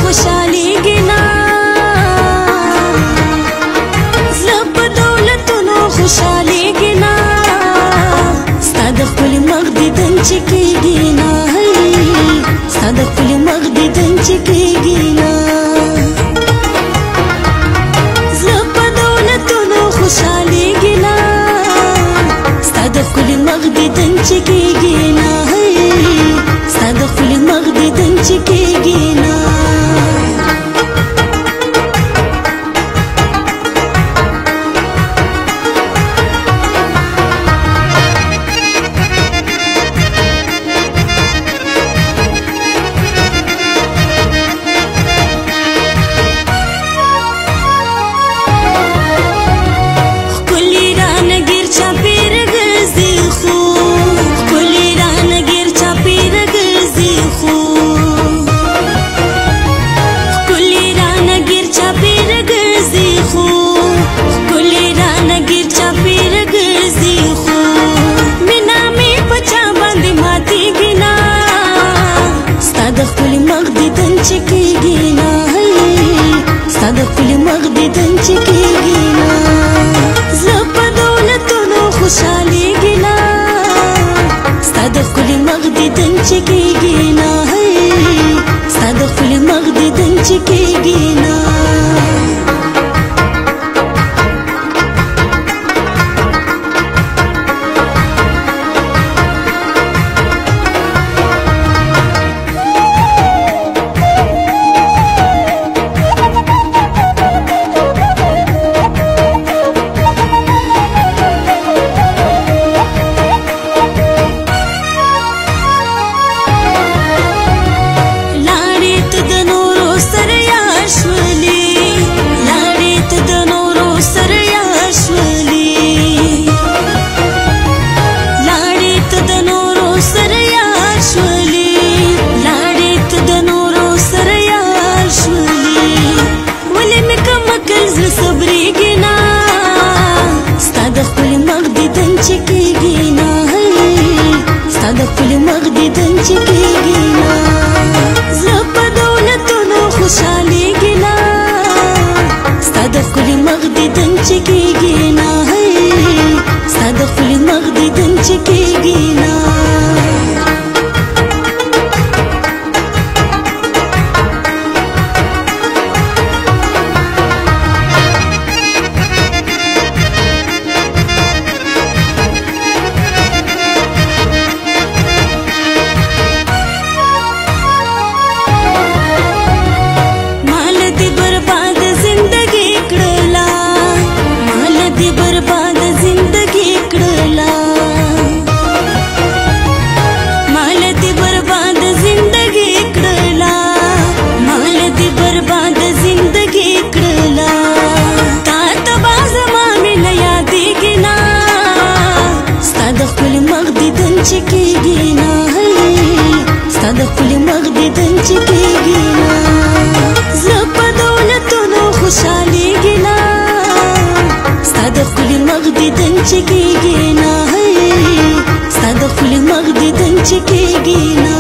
خوشحالېږي نه زړه په دولتونو خوشحالېږي نه ستا د ښکلي مخ دیدن چې کېږي نه ستا د ښکلي مخ دیدن چې کېږي نه زړه په دولتونو خوشحالېږي نه ستا د ښکلي مخ دیدن چې کېږي نه ستا د ښکلي مخ دیدن چې کېږي نه چې کېږي نه ستا د ښکلي مخ دیدن چې کېږي نه زړه په دولتونو خوشحالېږي نه ستا د ښکلي مخ دیدن چې کېږي نه ستا د ښکلي مخ دیدن چې کېږي نه خوشحالېږي نه ستا د ښکلي مخ دیدن چې کېږي نه ستا د ښکلي مخ دیدن چې کېږي نه چې کېږي نه ستا د ښکلي مخ دیدن چې کېږي نه زړه په دولتونو خوشحالېږي نه ستا د ښکلي مخ دیدن چې کېږي نه ستا د ښکلي مخ دیدن چې کېږي نه